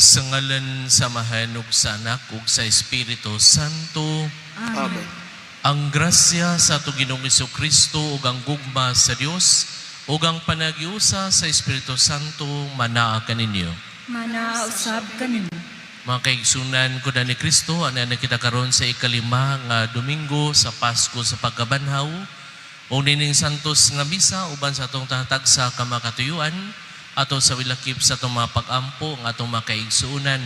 Sa ngalan samahan ug sa Anak ug sa Espiritu Santo. Amen. Ang grasya sa ato Ginoong Jesucristo ug ang gugma sa Dios ug ang panagiusa sa Espiritu Santo manaa kaninyo. Manausab kanin. Mga kaigsunan ko na ni Kristo, ana na kita karon sa ikalima nga Domingo sa Pasko sa pagkabanhaw o nining santos nga misa uban sa atong tatag sa kamakatuyuan ato sa wilakip sa atong mga pag-ampo ang atong mga kaigsunan.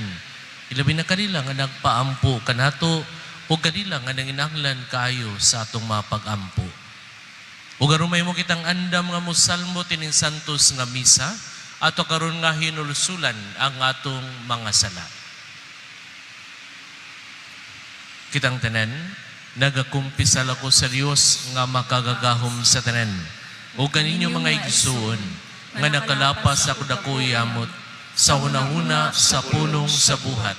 Ilabi na kanila nga nagpaampo kanato o kanila nga nanginahanglan kayo sa atong mga pag-ampo. O garumay mo kitang andam nga musalmo tining santos nga misa ato karon nga hinulsulan ang atong mga sala. Kitang tanan, nagakumpisal ako sa Dios nga makagagahom sa tanan. O kaninyo mga igsuon, nga nakalapas ako dakoy amot, sa hunahuna sa pulong sa buhat,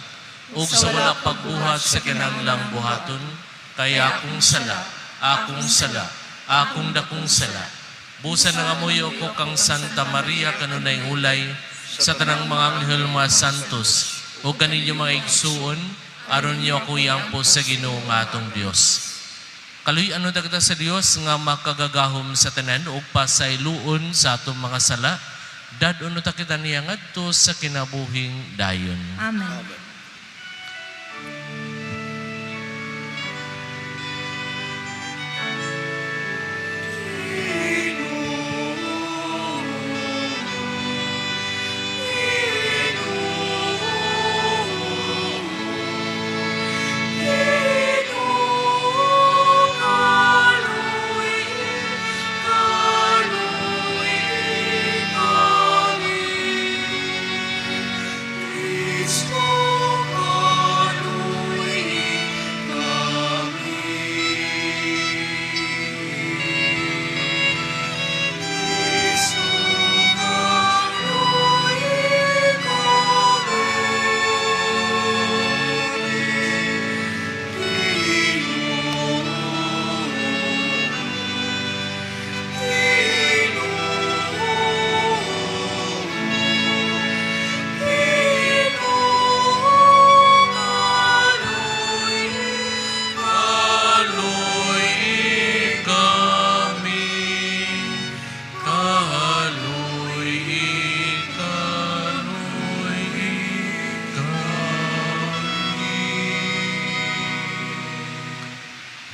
ug sa wala pagbuhat sa kinahanglang buhaton, kaya akong sala, akong dakong sala. Busa na nga moyo ko kang Santa Maria kanunay ulay, sa tanang mga anghel mga santos, o kaninyo mga igsuon, aron niyo ako yampo sa Ginoo nga atong Dios. Kaluy ano ta kita sa Dios nga makagagahom sa tanan ug pasayloon sa atong mga sala. Dadon ta kita niya ngadto sa kinabuhing dayon. Amen.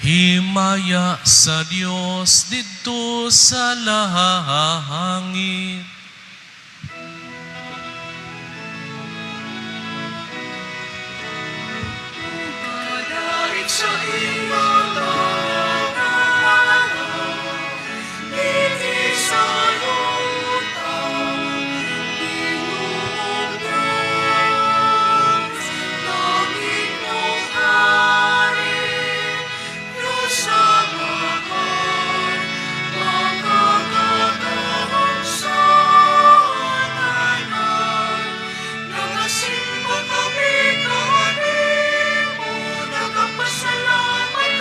Himaya sa Dios didto sa lahangit. Padarit sa imong tangan, iti sa lutang, inundas, langit mong hari, Diyos sa mahal, makagagahom sa tanan, nagasimba kami kanimo, nagapasalamat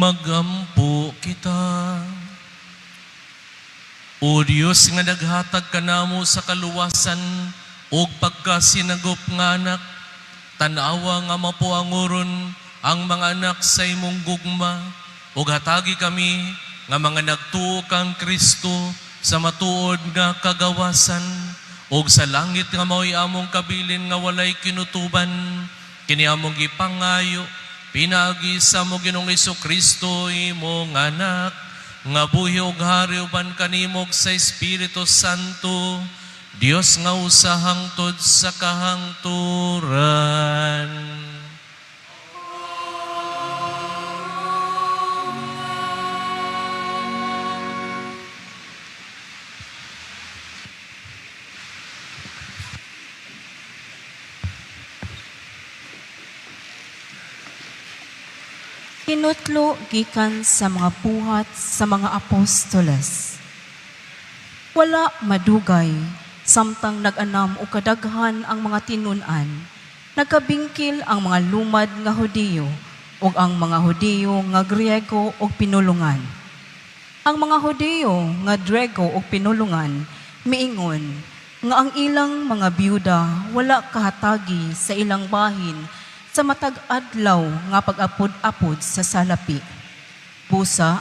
magampo kita. O Diyos nga naghatag kanamo sa kaluwasan ug pagkasinagop nga anak, tanawa nga mapuanguron ang mga anak sa imong gugma, ug hatagi kami nga mga nagtuo kang Kristo sa matuod nga kagawasan, ug sa langit nga mao'y among kabilin nga walay kinutuban, kini among gipangayo, pinagi sa mo Ginoong Kristo imong anak, nga buhi ug hari uban kanimog sa Espiritu Santo, Dios nga usa hangtod sa kahangturan. Tinutlo gikan sa mga buhat sa mga apostoles. Wala madugay, samtang nag-anam o kadaghan ang mga tinunan, nagkabingkil ang mga lumad nga Hudiyo o ang mga Hudiyo nga Griego o pinulungan. Ang mga Hudiyo nga Griego o pinulungan, miingon nga ang ilang mga byuda wala kahatagi sa ilang bahin sa matag adlaw nga pag-apod-apod sa salapi. Busa,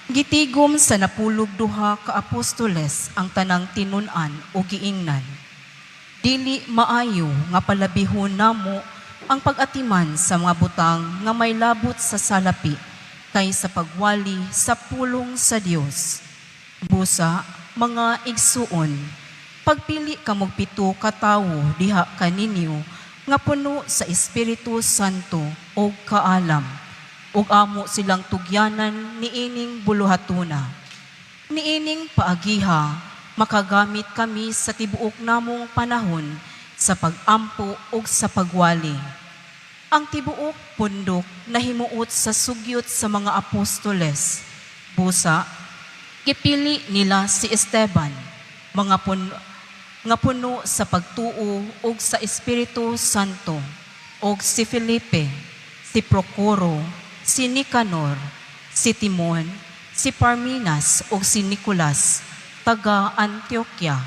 gitigom sa napulog duha ka apostoles ang tanang tinunan o giingnan. Dili maayo nga palabihon namo ang pag-atiman sa mga butang nga may labot sa salapi kaysa pagwali sa pulong sa Dios. Busa, mga igsuon, pagpili kamog pito ka tawo diha kaninyo nga puno sa Espiritu Santo o kaalam, ug amo silang tugyanan niining buluhatuna. Niining paagiha, makagamit kami sa tibuok namong panahon sa pag-ampo ug sa pagwali. Ang tibuok pundok nahimuot sa sugyot sa mga apostoles. Busa, gipili nila si Esteban, nga puno sa pagtuo ug sa Espiritu Santo, ug si Felipe, si Procoro, si Nicanor, si Timon, si Parmenas ug si Nicolas, taga Antioquia,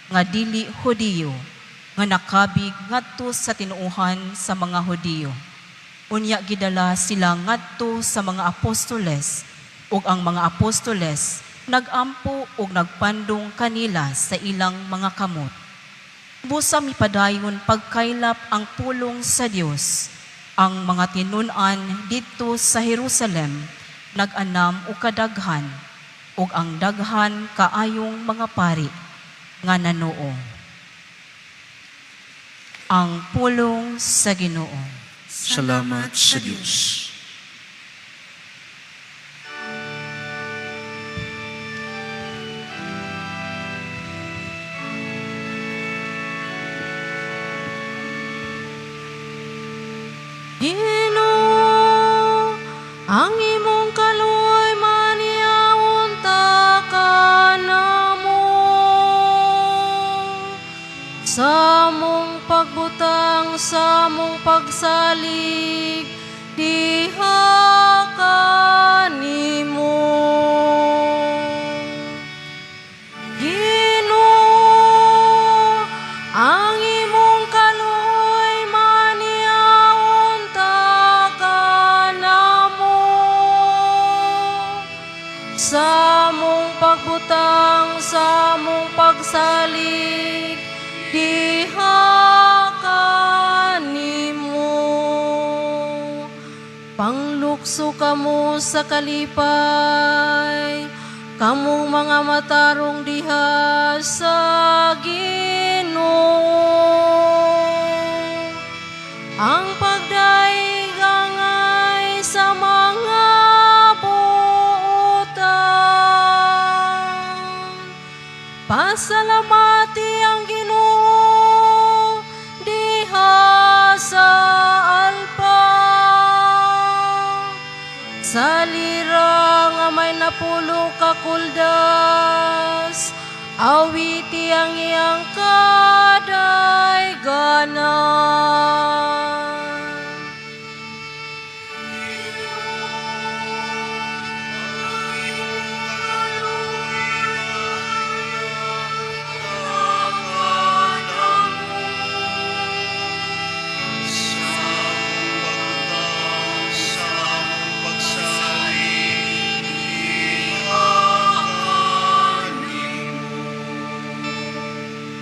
nga dili Hudiyo, nga nakabig ngadto sa tinuuhan sa mga Hudiyo. Unya gidala sila ngadto sa mga apostoles, ug ang mga apostoles nagampo ug nagpandong kanila sa ilang mga kamot. Busa mipadayon pagkaylap ang pulong sa Dios. Ang mga tinunan dito sa Jerusalem nag-anam o kadaghan, ug ang daghan kaayong mga pari nga nanoo. Ang pulong sa Ginoo. Salamat sa Diyos. Ginoo, ang imong kaluoy maniawon ta kanamo. Sa mong pagbutang, sa mong pagsalig, diha kanimo. Ginoo, ang imong kaluoy maniawon ta kanamo. Sa mong pagbutang, sa mong pagsalig, diha kanimo. Panglukso kamo sa kalipay, kamong mga matarong diha sa Ginoo. Ang pagdaigangay sa mga buotan, pasalamati ang Ginoo diha sa alpa. Sa lira nga may napulo ka kuldas, awiti ang iyang kadayganan.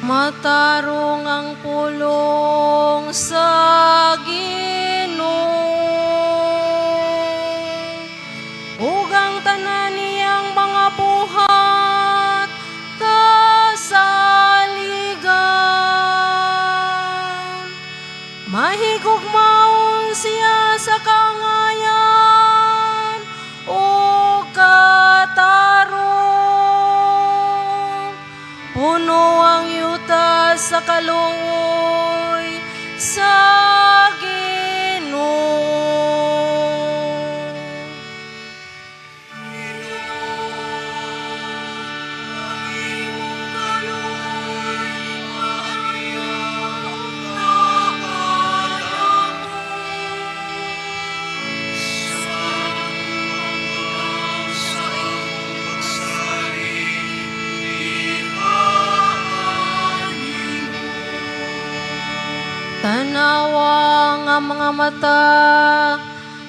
Matarong ang pulong sa Ginoo, ug ang tanan niyang mga buhat kasaligan. Mahigugmaon siya sa kangayan o katarong. Puno ang yuta sa kaluoy sa Ginoo. Tanawa nga mga mata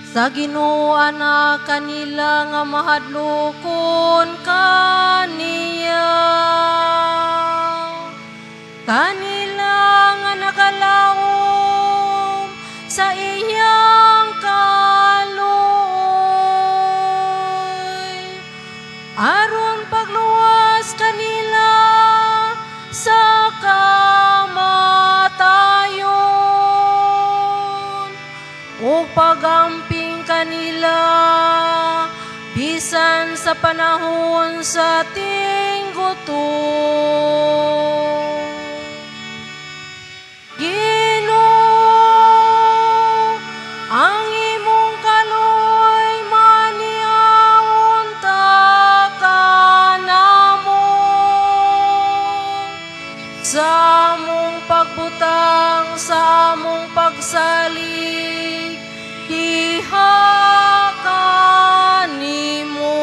sa Ginoo na kanila nga mahadlokon kaniya. Kanila nga nakalaom sa iyang kaluoy. Aron pagluwas kanila sa kamatayon o pagamping kanila bisan sa panahon sa ating gutom. Ginoo, ang imong kaluoy maniaon ta kanamo sa among pagbutang, sa among pagsalig, diha kanimo.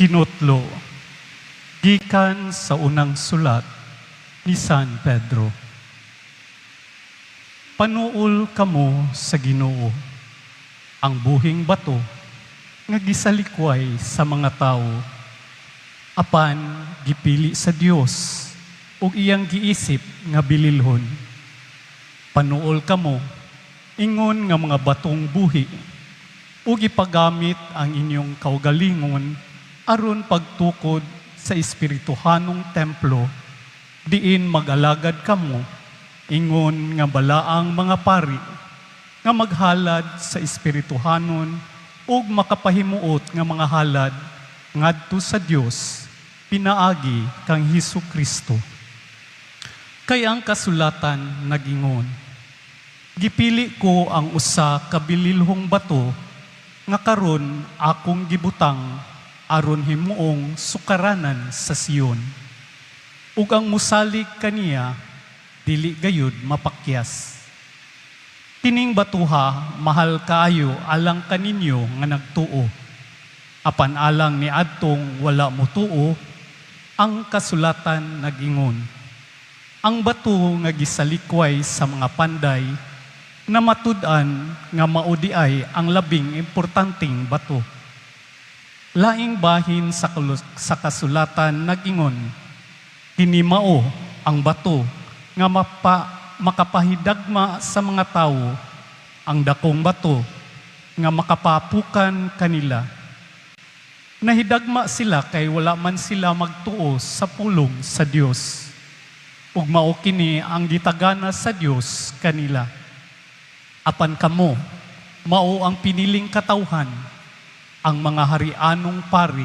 Tinutlo, gikan sa unang sulat ni San Pedro. Panuol kamo sa Ginoo, ang buhing bato nga gisalikway sa mga tao, apan gipili sa Dios ug iyang giisip nga bililhon. Panuol kamo, ingon nga mga batong buhi, ug ipagamit ang inyong kaugalingon aron pagtukod sa espirituhanong templo, diin mag-alagad kamo, ingon nga balaang mga pari, nga maghalad sa espirituhanon ug makapahimuot nga mga halad ngadto sa Dios, pinaagi kang Hesukristo. Kay ang kasulatan nagingon, gipili ko ang usa ka bililhong bato nga karon akong gibutang aron himuong sukaranan sa Sion. Ug ang musalig kaniya, dili gayud mapakyas. Kining batuha, mahal kaayo alang kaninyo nga nagtuo. Apan alang ni adtong wala mo tuo, ang kasulatan nagingon. Ang bato nga gisalikway sa mga panday, na matud-an nga maudiay ang labing importanteng bato. Laing bahin sa kasulatan nagingon, hinimao ang bato nga makapahidagma sa mga tao, ang dakong bato nga makapapukan kanila. Nahidagma sila kay wala man sila magtuo sa pulong sa Dios. Ug mao kini ang gitagana sa Dios kanila. Apan kamo, mao ang piniling katawhan, ang mga harianong pari,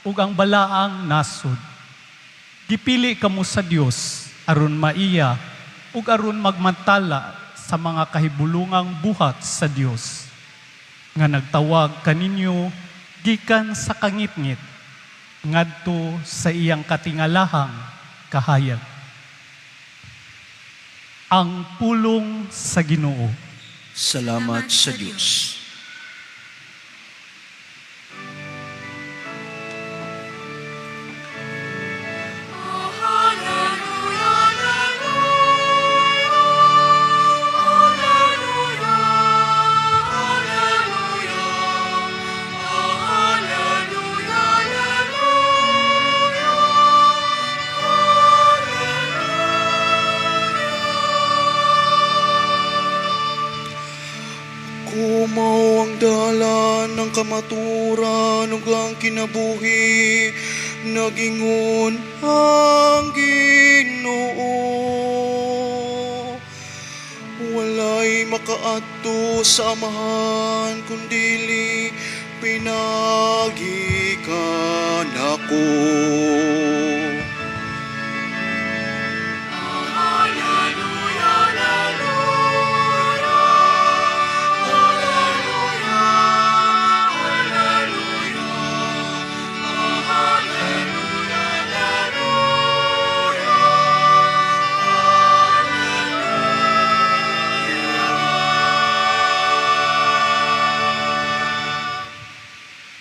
ug ang balaang nasod. Gipili kamo sa Dios aron maiya ug aron magmantala sa mga kahibulungang buhat sa Dios nga nagtawag kaninyo gikan sa kangitngit ngadto sa iyang katingalahang kahayag. Ang pulong sa Ginoo. Salamat sa Diyos. kamaturan ug ang kinabuhi nagingon ang Ginoo. Walay makaadto sa amahan kundili pinagikan ako.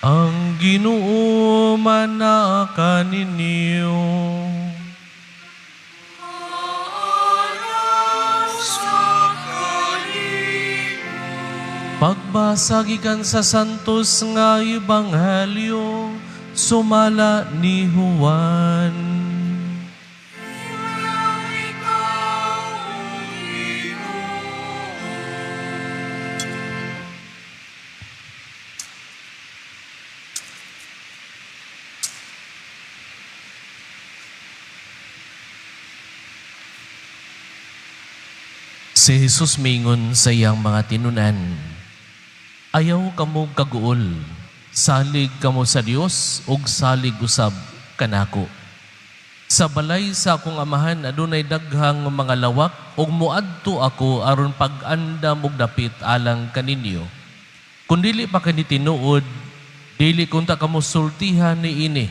Ang Ginoo manaka ninyo. Pagbasa gikan sa santos nga ebanghelyo sumala ni Juan. Si Jesus mingon sa iyang mga tinunan, ayaw kamo kaguol, salig kamo sa Dios ug salig usab kanako. Sa balay sa akong amahan adunay daghang mga lawak ug muadto ako aron pag-andam ug dapit alang kaninyo. Kun dili pa kani tinuod, dili kunta kamo sultihan niini.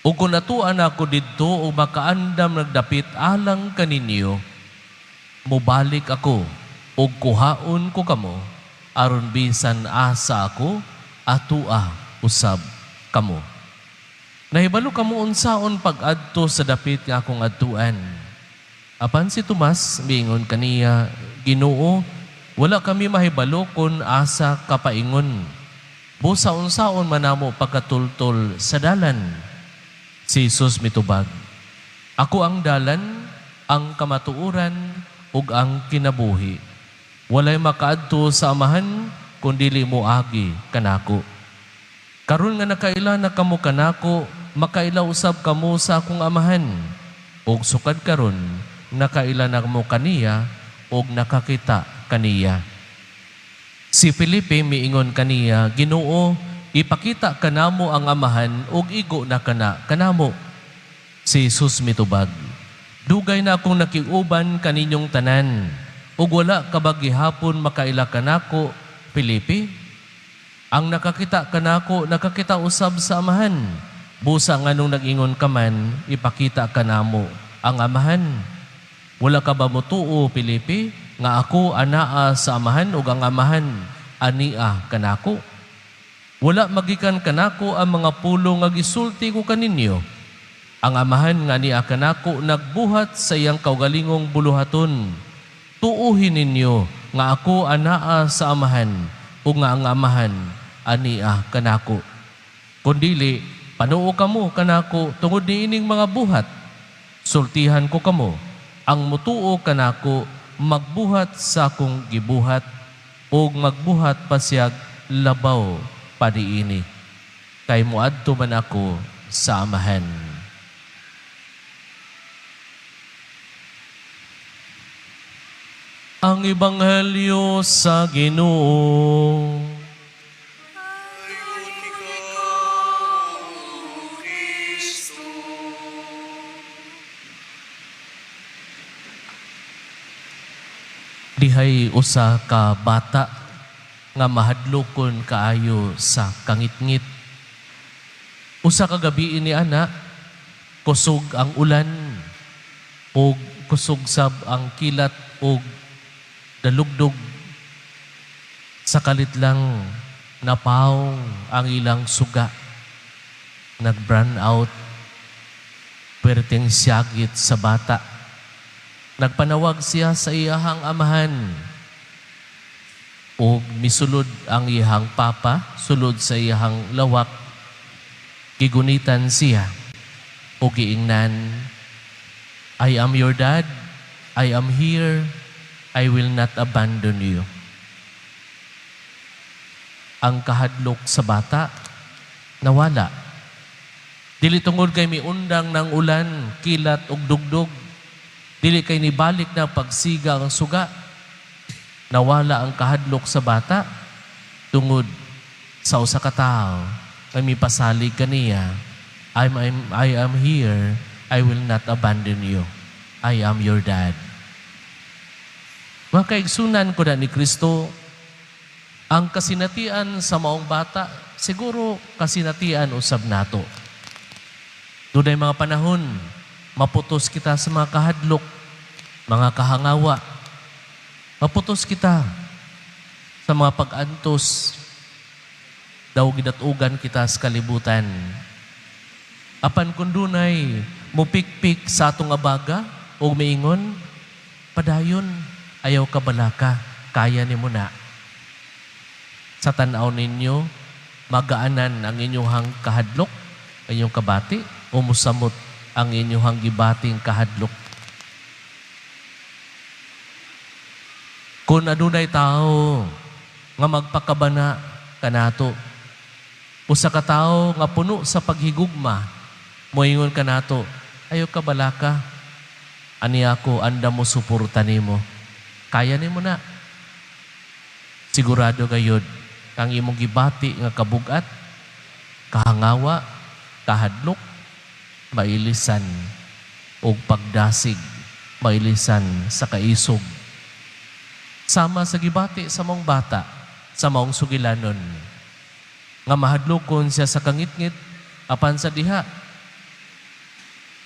Ug kun atuan ako didto ug makaandam nagdapit alang kaninyo, mubalik ako ug kuhaon ko kamo aron bisan asa ako atua usab kamo. Nahibalo kamo unsaon pag-adto sa dapit nga akong adtuan. Apan si Tomas miingon kaniya, Ginoo, wala kami mahibalo kun asa kapaingon. Busa unsaon manamo pagkatultol sa dalan. Si Jesus mitubag, ako ang dalan, ang kamatuoran ug ang kinabuhi. Walay makaadto sa amahan kundili moagi kanako. Karon nga nakaila na kamo kanako, makaila usab kamo sa akong amahan. Ug sukad karon nakaila na mo kaniya ug nakakita kaniya. Si Felipe miingon kaniya, Ginoo, ipakita kanamo ang amahan ug igo na kanamo. Si Jesus mitubag, dugay na akong nakiuban kaninyong tanan, ug wala kabagihapon makaila kanako, Felipe. Ang nakakita kanako, nakakita usab sa amahan. Busa nga nung nag-ingon ka man, ipakita kanamo ang amahan. Wala ka ba mutuo, Felipe, nga ako anaa sa amahan ug ang amahan ania kanako? Wala magikan kanako ang mga pulo nga gisulti ko kaninyo. Ang amahan nga ni akanako nagbuhat sa iyang kaugalingong buluhaton. Tuuhin ninyo nga ako anaa sa amahan o nga ang amahan ania kanako. Kundili, panuo kamo kanako tungod niining mga buhat. Sultihan ko kamo, ang mutuo kanako magbuhat sa akong gibuhat o magbuhat pasyag labaw padiini. Kay muadto man ako sa amahan. Ang Ebanghelyo sa Ginoo. Dihay usa ka bata nga mahadlokon kaayo sa kangitngit. Usa ka gabi ni ana, kusog ang ulan ug kusog sab ang kilat ug dalugdog. Sakalit lang napawong ang ilang suga. Nag-burn out. Perteng siyagit sa bata. Nagpanawag siya sa iyahang amahan. O misulod ang iyahang papa, sulod sa iyahang lawak. Gigunitan siya. O giingnan, I am your dad. I am here. I will not abandon you. ang kahadlok sa bata, nawala. Dili tungod kay miundang ng ulan, kilat ug dugdog. Dili kay nibalik na pagsiga ang suga. Nawala ang kahadlok sa bata tungod sa usa ka tawo nga mipasalig kaniya. I am here. I will not abandon you. I am your dad. Mga kaigsunan ko na ni Kristo, ang kasinatian sa maong bata, siguro kasinatian usab nato. Dunay mga panahon, maputos kita sa mga kahadlok, mga kahangawa. Maputos kita sa mga pag-antos, daw gidatugan kita sa kalibutan. Apan kung dunay mupikpik sa atong abaga o maingon, padayon, ayaw ka balaka, kaya ni mo na. Sa tanaw ninyo, magaanan ang inyong kahadlok, inyong kabati, o musamot ang inyong gibating kahadlok. Kung adunay tao nga magpakabana kanato, usa ka tao nga puno sa paghigugma, moingon kanato, ayaw ka balaka, ani ako anda mo suporta nimo. Kaya nimo na. Sigurado gayud kang imong gibati nga kabugat, kahangawa, kahadlok, mailisan o pagdasig, mailisan sa kaisog. Sama sa gibati sa mong bata, sa mong sugilanon, nga mahadlokon siya sa kangitngit, apan sa diha,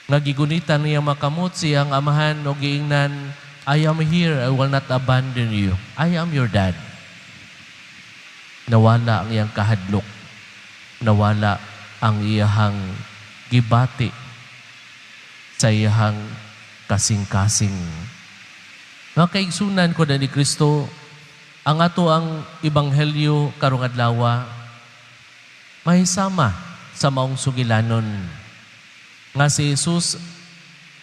nga gigunitan niya makamot siyang amahan o giingnan, I am here, I will not abandon you. I am your dad. Nawala ang iyang kahadlok. Nawala ang iyahang gibati sa iyahang kasing-kasing. Mga kaigsunan ko na ni Kristo, ang ato ang ebanghelyo karong adlaw mahisama sa maong sugilanon. Nga si Jesus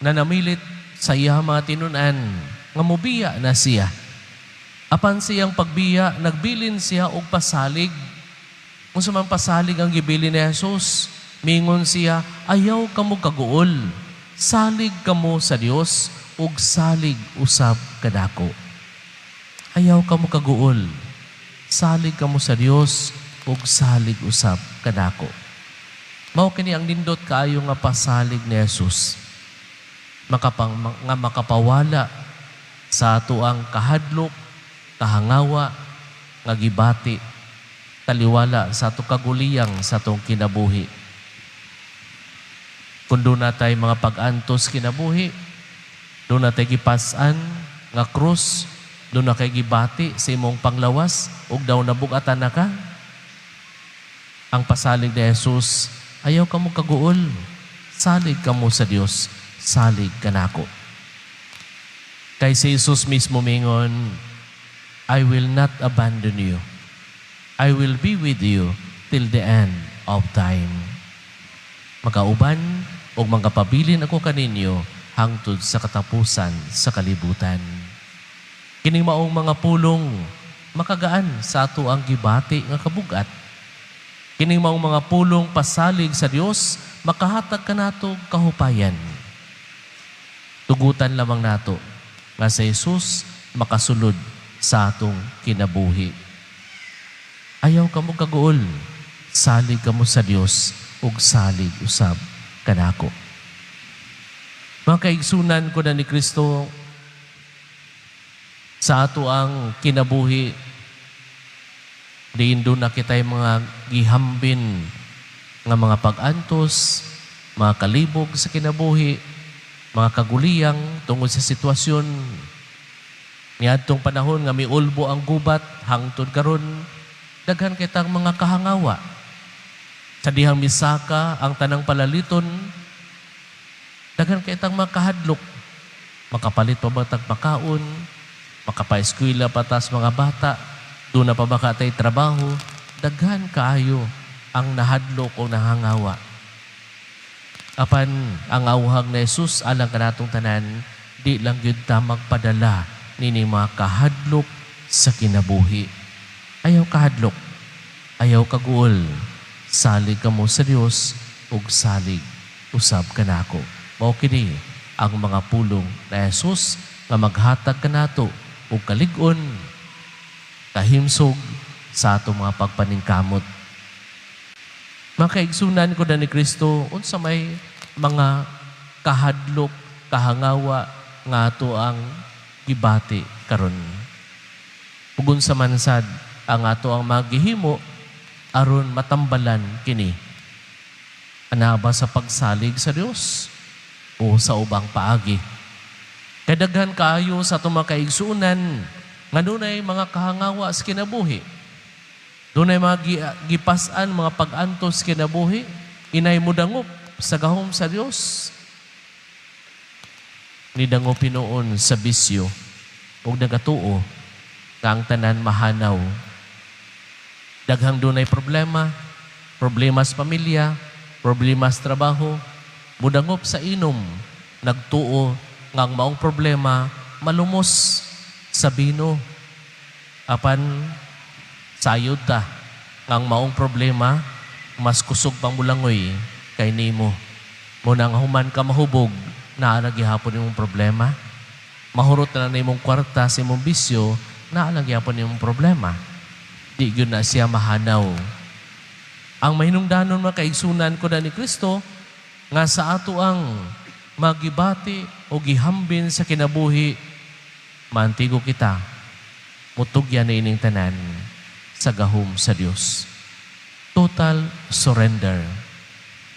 na namilit sa iyang mga tinunan, nga mubiya na siya. Apan siyang pagbiya, nagbilin siya og pasalig. Kung sa man pasalig ang gibilin ni Jesus, mingon siya, ayaw kamo kaguol, salig kamo sa Dios, ug salig usab kadako. Ayaw kamo kaguol, salig kamo sa Dios, ug salig usab kadako. Mao kini ang nindot kaayo nga pasalig ni Jesus. Nga makapawala sa ato ang kahadlok, kahangawa, nga gibati, taliwala sa ato kaguliyang sa atong kinabuhi. Kung doon natay mga pag-antos kinabuhi, doon natay gipasan nga krus, doon na kay gibati sa imong panglawas, ug daw nabugatan na ka. Ang pasalig ni Jesus, ayaw ka mo kaguol, salig ka mo sa Dios, salig ka nako. Kay si Jesus mismo mingon, I will not abandon you. I will be with you till the end of time. Magkauban o magkapabilin ako kaninyo hangtod sa katapusan sa kalibutan. Kining maong mga pulong makagaan sa ato ang gibati nga kabugat. Kining maong mga pulong pasalig sa Dios makahatag kanato kahupayan. Tugutan lamang nato nga sa Jesus makasulod sa atong kinabuhi. Ayaw ka mo kaguol, salig ka mo sa Dios ug salig usab kanako. Mga kaigsunan ko na ni Kristo, sa ato ang kinabuhi, diin doon na kita'y mga gihambin nga mga pag-antos, mga kalibog sa kinabuhi, mga kaguliyang tungod sa sitwasyon. Niadtong panahon nga miulbo ang gubat, hangtod karon daghan kitang mga kahangawa. Sa dihang misaka ang tanang palaliton, daghan kitang mga kahadlok. Makapalit pa ba tag makaon, makapaeskwela pa tas mga bata, doon na pa ba katay trabaho, daghan kaayo ang nahadlok o nahangawa. Apan ang awhag na Jesus alang kanatong tanan, di lang yun ta magpadala nini mga kahadlok sa kinabuhi. Ayaw kahadlok. ayaw kaguol. Salig kamo sa Dios ug salig usab kanako. Mao kini ang mga pulong na Jesus nga maghatag kanato og kalig-on, kahimsog sa atong mga pagpaningkamot. Mga kaigsunan ko na ni Kristo, unsa may mga kahadlok, kahangawa nga ato ang gibati karon. Ug unsa man sad ang ato ang maghihimo aron matambalan kini. Ana ba sa pagsalig sa Dios o sa ubang paagi? Kadaghan kaayo sa atong mga kaigsunan nga dunay mga kahangawa sa kinabuhi. Dunay mga gipas-an, mga pag-antos kinabuhi, inay mo dangop sa gahom sa Dios. Nidangop pinoon sa bisyo ug nagatuo nga ang tanan mahanaw. Daghang dunay problema sa pamilya, problema sa trabaho, mudangop sa inom, nagtuo nga ang maong problema malumos sa bino. Apan sayod ta nga ang maong problema mas kusog pang mulangoy kay nimo. Muna nga human ka mahubog na gihapon imong problema. Mahurot na imong kwarta sa imong bisyo na gihapon imong problema. Di gyud na siya mahanaw. Ang mahinungdanon mga kaigsunan ko na ni Kristo nga sa ato ang magibati o gihambin sa kinabuhi, maantigo kita, mutugyan na ining tanan sa gahom sa Dios. Total surrender.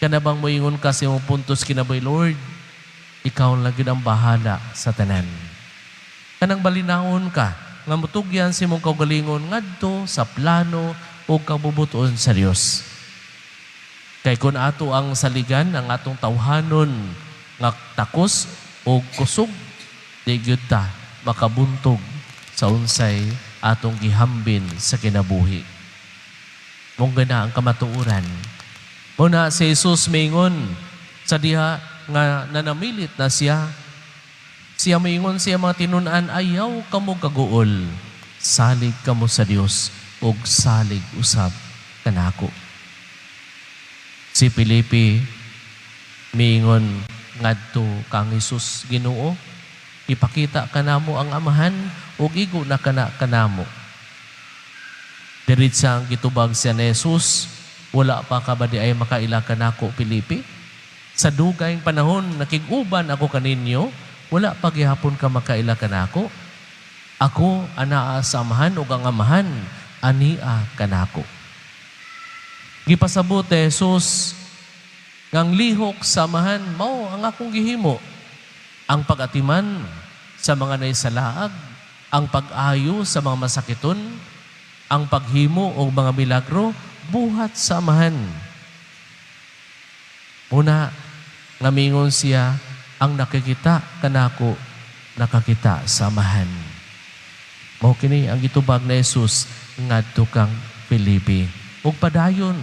Kanabang moingon ka sa imong puntos kinabuhi, Lord, ikaw lang yun ang bahala sa tanan. Kanang balinawon ka, nga mutugyan sa imong kaugalingon ngadto sa plano o kabubuton sa Dios. Kay kung ato ang saligan, ang atong tawhanon, nga takos o kusog, di gyud ta makabuntog sa unsay atong gihambin sa kinabuhi. Mong gana ang kamatuoran. Muna si Jesus maingon sa diha nga nanamilit na siya. Siya maingon siya mga tinunan, ayaw kamo kaguol. Salig kamo sa Dios ug salig usab kanako. Si Felipe miingon ngadto kang Hesus Ginoo, ipakita kanamo ang amahan ug igo na kanamo. Diretsa ang gitubag siya ni Jesus, wala pa ka ba di ay makaila kanako Felipe? Sa dugayng panahon nakig-uban ako kaninyo, wala pa gihapon ka makaila kanako. Ako anaa sa amahan ug ang amahan ania kanako. Gipasabot ni Jesus ngang lihok samahan mao ang akong gihimo. Ang pag-atiman sa mga naisalaag, ang pag-ayo sa mga masakiton, ang paghimo o mga milagro, buhat samahan. Una, ngamingon siya, ang nakikita kanako, nakakita samahan. Mao kini ang gitubag ni Jesus ngadto kang Felipe. Ug padayon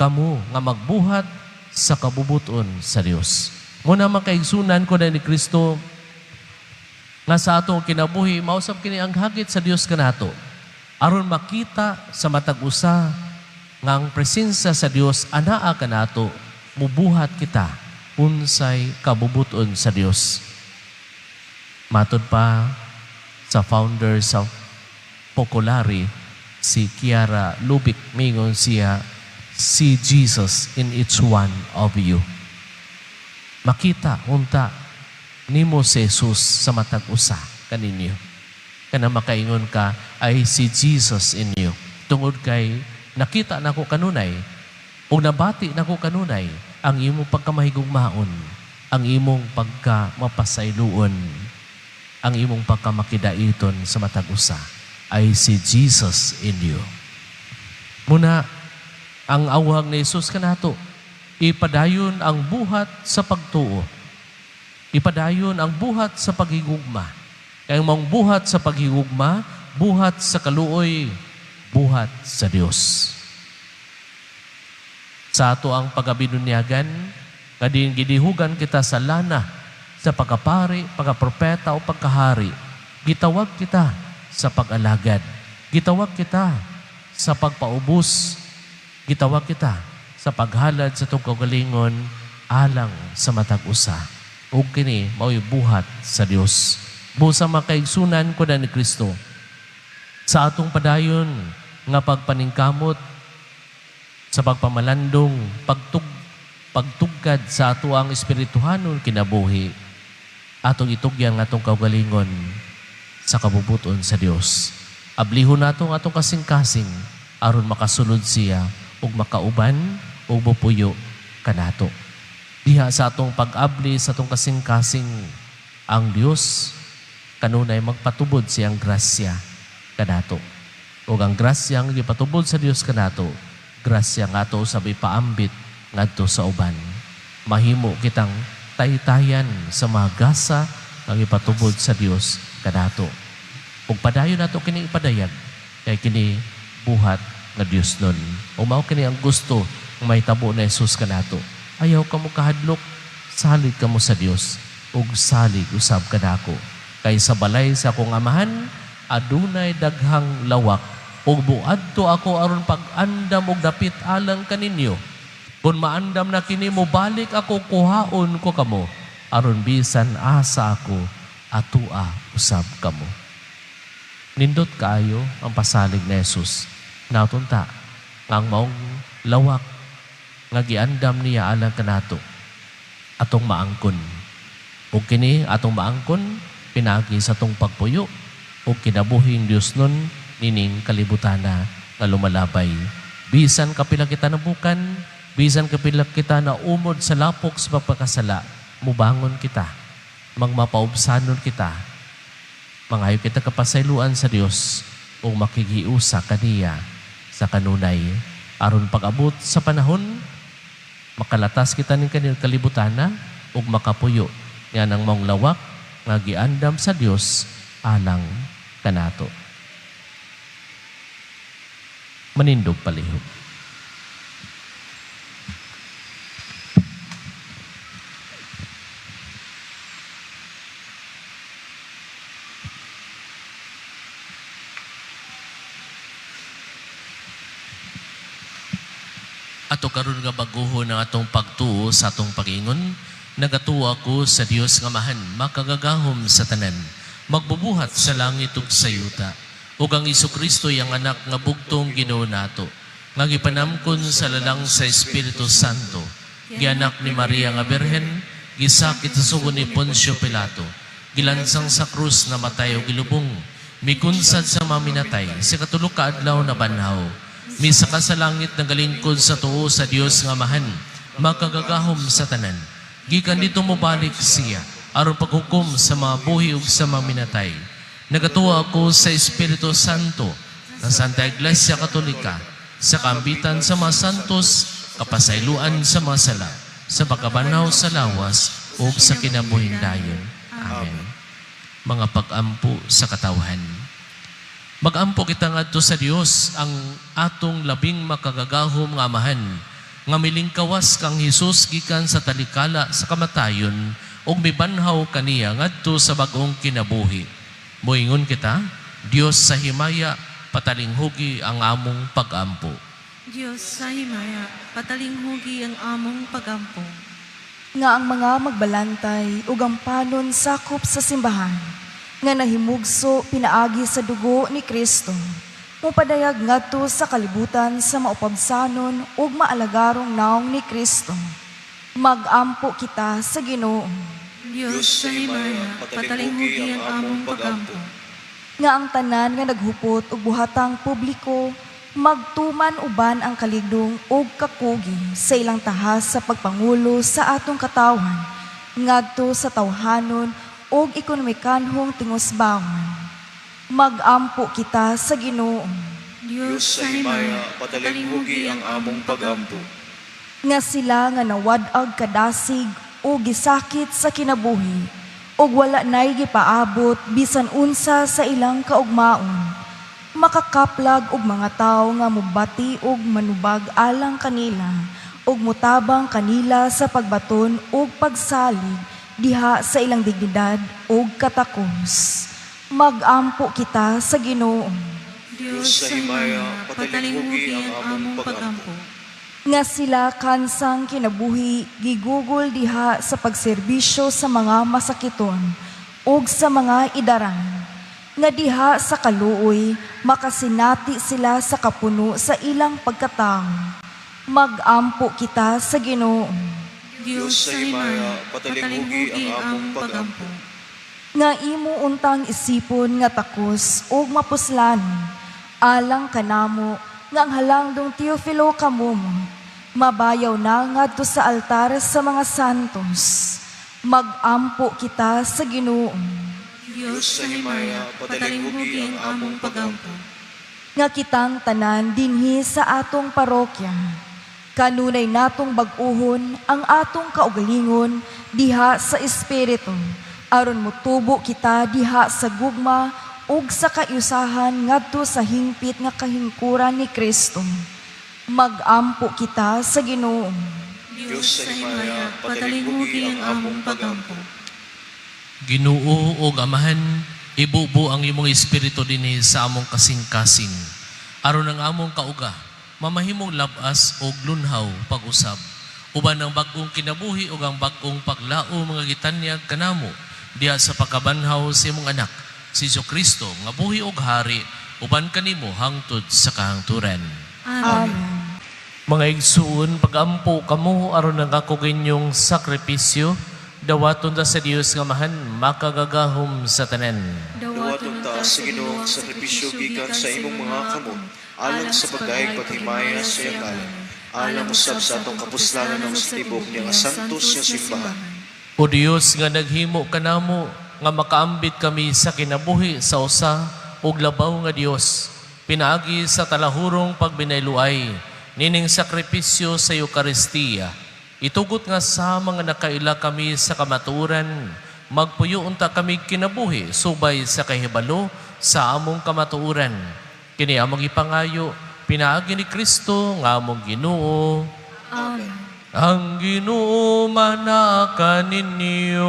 kamo nga magbuhat sa kabubuton sa Dios. Muna makaigsunan ko na ni Kristo nga sa atong kinabuhi mausab kini ang hagit sa Dios kanato aron makita sa matag usa nga ang presensya sa Dios anaa kanato mubuhat kita unsay kabubuton sa Dios. Matod pa sa founder sa Popularity, si Kiara Lubick, mingon siya, see Jesus in each one of you. Makita, unta, nimo si Jesus sa matag usa kaninyo. Kana makaingon ka, I see Jesus in you. Tungod kay, nakita na ko kanunay, o nabati na ko kanunay, ang imong pagkamahigugmaon, ang imong pagkamapasayloon, ang imong pagkamakidaiton sa matag usa. I see Jesus in you. Muna, ang awhag ni Jesus kanato, ipadayon ang buhat sa pagtuo. Ipadayon ang buhat sa paghigugma. Kaya mong buhat sa paghigugma, buhat sa kaluoy, buhat sa Dios. Sa ato ang pagabinunyagan, kadin gidihugan kita sa lana, sa pagkapari, pagkapropeta o pagkahari. Gitawag kita sa pag-alagad. Gitawag kita sa pagpaubos, gitawa kita sa paghalad sa itong kaugalingon alang sa matag usa. Ug kini mao'y buhat sa Dios. Busa makaigsunan ko na ni Kristo sa atong padayon nga pagpaningkamot sa pagpamalandong pagtugkad sa ato ang espirituhanon kinabuhi atong itugyan nga atong kaugalingon sa kabubuton sa Dios. Ablihon nato atong kasing-kasing aron makasulod siya ug makauban ug bupuyo kanato. Diha sa atong pag-abli sa atong kasing-kasing ang Dios kanunay magpatubod siyang grasya kanato. Ug ang grasya nga gipatubod sa Dios kanato, grasya nga ato sabay paambit ngadto sa uban. Mahimo kitang taytayan sa mga gasa nga gipatubod sa Dios kanato. Ug padayon nato kini ipadayag kay kini buhat nga Dios nun. O mao kini ang gusto nga mahitabo na Jesus kanato. Ayaw ka mo kahadlok, salig ka mo sa Dios ug salig usab kanako. Kay sa balay sa akong amahan adunay daghang lawak ug buadto ako aron pag-andam og dapit alang kaninyo. Kung maandam na kini mo balik ako kuhaon ko kamo aron bisan asa ako atua usab kamo. Nindot kaayo ang pasalig na Jesus. Nautunta ang maong lawak nga giandam niya alang kanato atong maangkon. Ug kini atong maangkon pinagi sa tong pagpuyo ug kinabuhing Dios nun nining kalibutana nga lumalabay. Bisan kapila kita nabukan, bisan kapila kita na umod sa lapok sa pagpakasala, mubangon kita, magmapaubsanon kita, mangayo kita kapasayloan sa Dios ug makigiusa kaniya sa kanunay aron pag-abot sa panahon makalatas kita ning kanil kalibutana ug makapuyo nga nang maong lawak nga giandam sa Dios alang kanato. Manindog palihog. Ato karon nga baguhon ang atong pagtuo sa atong pag-ingon, nagatuo ako sa Dios nga mahan, makagagahom sa tanan, magbubuhat sa langit ug sa yuta. Ug ang Kristo ang anak nga bugtong Ginoo nato, nga gipanamkon sa lalang sa Espiritu Santo, gianak ni Maria nga Birhen, gisakit sa sugo ni Poncio Pilato, gilansang sa krus na matay o gilubong, mikunsad sa maminatay, sa katulog ka adlaw na banhaw, misaka sa langit na galingkod sa tuo sa Dios nga mahan, makagagahom sa tanan. Gikan dito mo balik siya, aron paghukom sa mga buhi ug sa mga minatay. Nagatuwa ako sa Espiritu Santo, ng Santa Iglesia Katolika, sa kambitan sa mga santos, kapasayloan sa mga sala, sa pagkabanaw sa lawas, ug sa kinabuhing dayon. Amen. Mga pag-ampo sa katawhan. Mag-ampo kita ngadto sa Dios ang atong labing makagagahom nga amahan, nga milingkawas kang Hesus gikan sa talikala sa kamatayon ug mibanhaw kaniya ngadto sa bag-ong kinabuhi. Moingon kita, Dios sa himaya, patalinghugi ang among pag-ampo. Diyos sa himaya, patalinghugi ang among pag-ampo. Nga ang mga magbalantay ug ang panon sakop sa simbahan, nga nahimugso pinaagi sa dugo ni Kristo, mupadayag ngadto sa kalibutan sa maupabsanon ug maalagarong naong ni Kristo. Mag-ampo kita sa Ginoo. Diyos sa himaya, patalinghugi ang among pag-ampo. Nga ang tanan nga naghupot ug buhatang publiko, magtuman uban ang kaligdong ug kakugi sa ilang tahas sa pagpangulo sa atong katawan, ngadto sa tawhanon ug ekonomikanhong tingusbangon. Mag-ampo kita sa Ginoo. Diyos sa himaya, patalinghugi ang among pag-ampo. Nga sila nga nawad-ag kadasig o gisakit sa kinabuhi ug wala nay gipaabot bisan unsa sa ilang kaugmaon, makakaplag og mga tawo nga mubati og manubag alang kanila ug mutabang kanila sa pagbaton ug pagsalig diha sa ilang dignidad ug katakos. Mag-ampo kita sa Ginoo. Diyos sa himaya, patalinghugi ang among pagampo. Nga sila kansang kinabuhi gigugol diha sa pagserbisyo sa mga masakiton ug sa mga idaran. Nga diha sa kaluoy makasinati sila sa kapuno sa ilang pagkatao. Magampo kita sa Ginoo. Diyos sa himaya, patalinghugi ang among pagampo. Nga imo untang isipon nga takos ug mapuslan alang kanamo nga ang halangdong Teofilo kamumo mabayaw na ngadto sa altar sa mga santos. Magampo kita sa Ginoo. Diyos sa himaya, patalinghugi ang among pagampo. Nga kitang tanan dinhi sa atong parokya kanunay natong bag-uhon ang atong kaugalingon diha sa espiritu aron motubo kita diha sa gugma ug sa kayusahan ngadto sa hingpit nga kahingkuran ni Kristo. Magampo kita sa Ginoo. Diyos sa himaya, patalinghugi ang among pagampo. Ginoo o Amahan, ibubo ang imong espiritu dinhi sa among kasing-kasing. Aron ang among kauga, mamahimong labas o lunhaw pag-usab. Uban ang bag-ong kinabuhi o ang bag-ong paglao mga gitanyag kanamo diha sa pagkabanhaw sa imong anak, si Jesucristo, nga buhi og hari, uban kanimo hangtod sa kahangturan. Amen. Mga igsuon, pagampo kamo aron ang ako ginyong sakripisyo, dawaton ta sa Dios nga Amahan, makagagahom sa tanan. Dawaton ta sa Ginoong sakripisyo gikan sa imong mga kamot, alang sa pagdaig paghimaya sa iyang ngalan, alang usab sa atong kapuslanan ng tibok niya nga santos nga simbahan. O Dios nga naghimo kanamo, nga makaambit kami sa kinabuhi sa usa ug labaw nga Dios, pinaagi sa talahurong pagbinayluay, nining sakripisyo sa Eucharistia. Itugot nga sa mga nakaila kami sa kamaturan, magpuyo unta kami kinabuhi, subay sa kahibalo sa among kamaturan. Kini among ipangayo, pinaagi ni Kristo nga among Ginoo. Amen. Ang Ginoo manaka ninyo.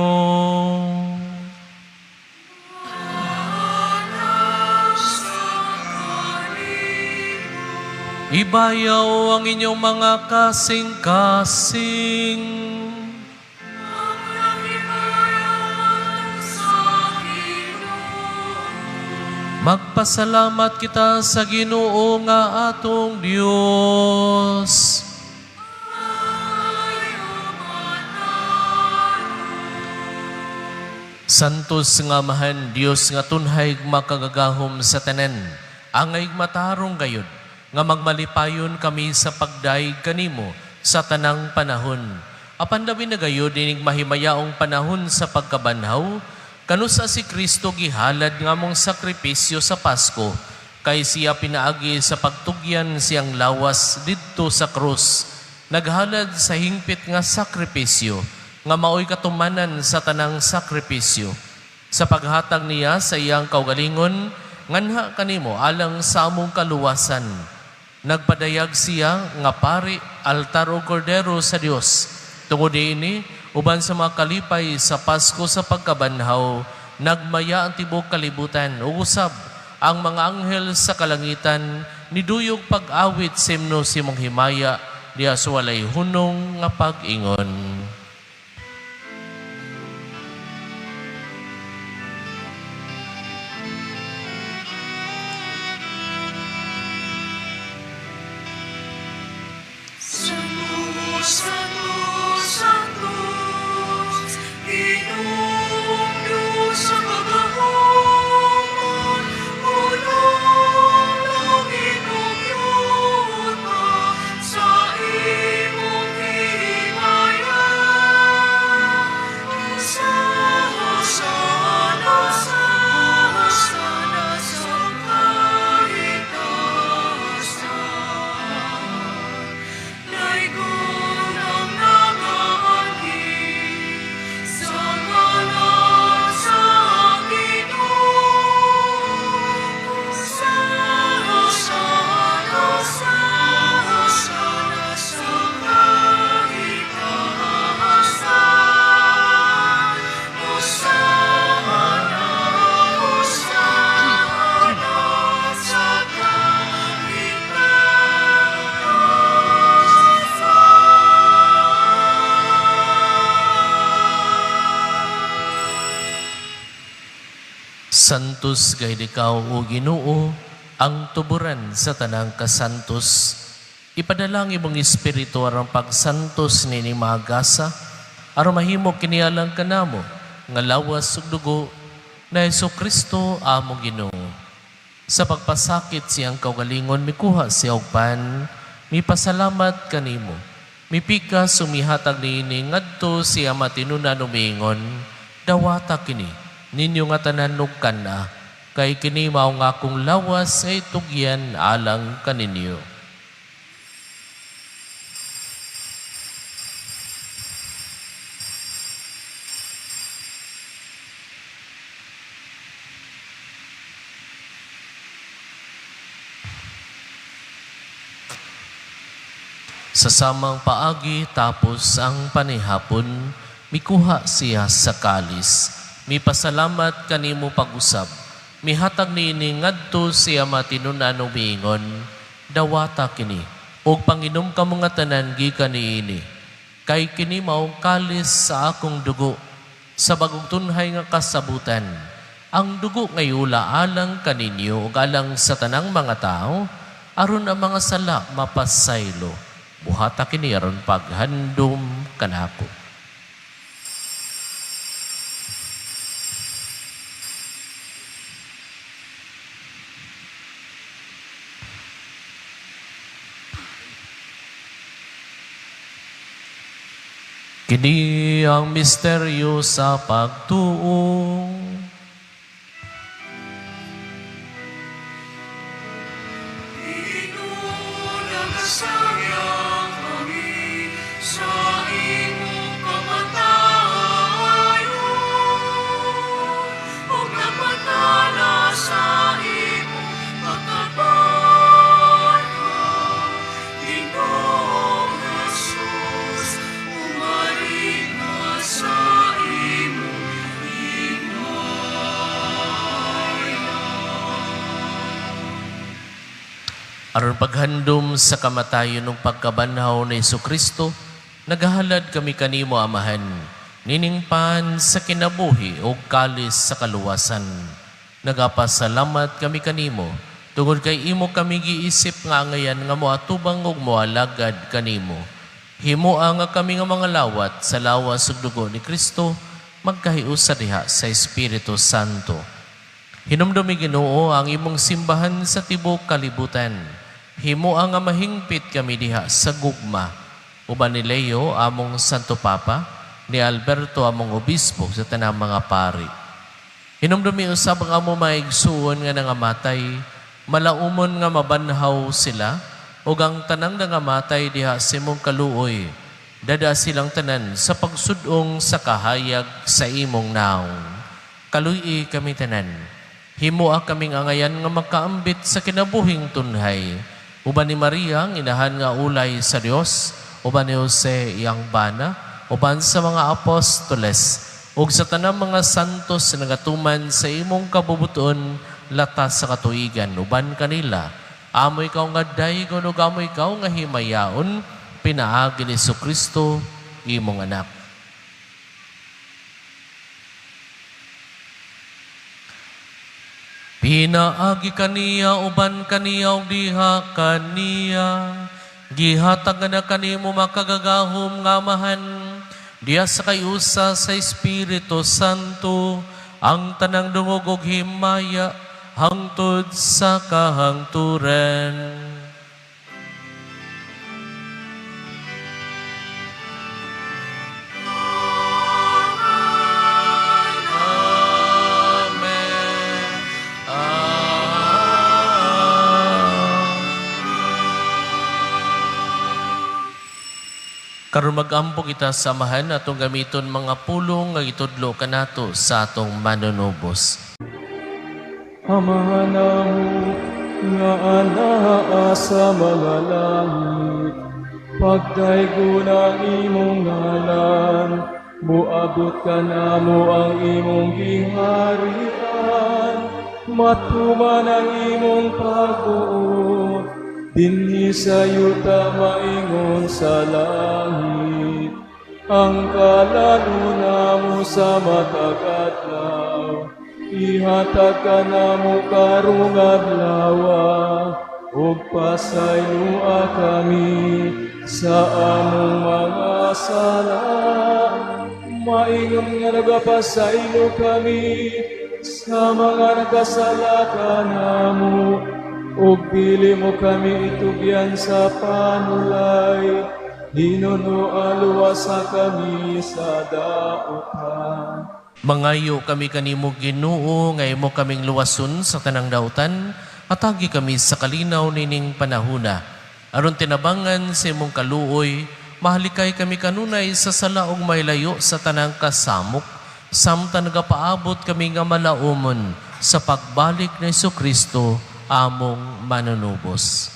Ibayaw ang inyong mga kasing-kasing. Magpasalamat kita sa Ginoo nga atong Dios. Santos nga Amahan, Dios nga tunhay makagagahom sa tanan, angay matarong gayud, nga magmalipayon kami sa pagdaig kanimo sa tanang panahon. Apan dami na gayud dinig mahimayaong panahon sa pagkabanhaw, kanusa si Kristo gihalad nga mong sakripisyo sa Pasko, kay siya pinaagi sa pagtugyan siyang lawas didto sa krus. Naghalad sa hingpit nga sakripisyo, nga maoy katumanan sa tanang sakripisyo. Sa paghatag niya sa iyang kaugalingon, nganha kanimo alang sa among kaluwasan. Nagpadayag siya nga pari, altar o kordero sa Dios. Tungod ini, uban sa mga kalipay sa Pasko sa pagkabanhaw, nagmaya ang tibok kalibutan, ugusab ang mga anghel sa kalangitan, niduyog pag-awit simno simong himaya, diya sa walay hunong nga pag-ingon. Santos gayud ikaw o Ginoo, ang tuburan sa tanang kasantos. Ipadala ang imong espiritu aron pagsantos nini magasa, aron mahimo kinialang kanamo nga lawas ug dugo na Jesucristo among Ginoo. Sa pagpasakit siyang kaugalingon mikuha siya og pan, mipasalamat kanimo. Mipika sumihatag niini ngadto siya matinunan umingon, dawata kini ninyo nga tanan ug kana, kay kini mao nga akong lawas ay tugyan alang kaninyo. Sa samang paagi tapos ang panihapon, mikuha siya sa kalis. Mipasalamat kanimo pag-usab. Mihatag niini ngadto siya matinunan umiingon, dawata kini ug panginom ka mga tanan gikan niini. Kay kini mao kalis sa akong dugo sa bagong tunhay nga kasabutan. Ang dugo ngayula alang kaninyo ug alang sa tanang mga tao aron ang mga sala mapasaylo. Buhata kini aron paghandom kanako. Kini ang misteryo sa pagtuo. Aron paghandom sa kamatayon ng pagkabanhaw ni Jesucristo, nagahalad kami kanimo amahan, niningpan sa kinabuhi o kalis sa kaluwasan. Nagapasalamat kami kanimo, tungod kay imo kami giisip nga ngayan nga moatubang og moalagad kanimo. Himoa nga kami nga mga lawat sa lawas ug dugo ni Kristo, magkahiusa diha sa Espiritu Santo. Hinumdumi Ginoo ang imong simbahan sa tibuok kalibutan. Himoa nga mahingpit kami diha sa gugma. Uban ni Leo among Santo Papa, ni Alberto among obispo sa tanang mga pari. Hinumdumi usab ang among mga igsuon nga nangamatay, malaumon nga mabanhaw sila, ug ang tanang nangamatay diha sa imong kaluoy, dada silang tanan sa pagsudong sa kahayag sa imong naong. Kaluy kami tanan. Himoa kaming angayan nga makaambit sa kinabuhing tunhay. Uban ni Maria, ang inahan nga ulay sa Dios, uban ni Jose iyang bana, uban sa mga apostoles, ug sa tanang mga santos na nagatuman sa imong kabubuton latas sa katuigan, uban kanila, amoy ikaw nga daygon ug amoy ikaw nga himayaon, pinaagi ni Jesucristo, imong anak. Pinaagi kaniya, uban kaniya, ug diha kaniya. Gihatag na kanimo makagagahom nga amahan, diya sa kayusa sa Espiritu Santo, ang tanang dungog ug himaya, hangtod sa kahangturan. Karon mag-ampo kita samahan atong gamiton mga pulong nga gitudlo kanato sa atong manunubos. Amahan namo nga anaa sa mga langit, pagdaygon ang imong ngalan, muabot ka namo ang imong giharian, matuman ang imong pagbuot, dinhi sa yuta maingon sa langit, ang kalalo namo sa matagadlaw, ihatag ka namo karong adlaw, ug pasaynua kami sa among mga sala. Maingon nga nagapasaylo kami sa mga nagkasala kanamo, ug dili mo kami itugyan sa panulay, hinuno aluwasa kami sa daotan. Mangayo kami kanimo Ginoo, nga imo kaming luwason sa tanang dautan, atagi kami sa kalinaw nining panahuna. Aron tinabangan sa imong kaluoy, mahalikay kami kanunay sa sala ug maylayo sa tanang kasamok, samtang nagapaabot kami nga malaumon sa pagbalik ni Jesucristo, among manunubos.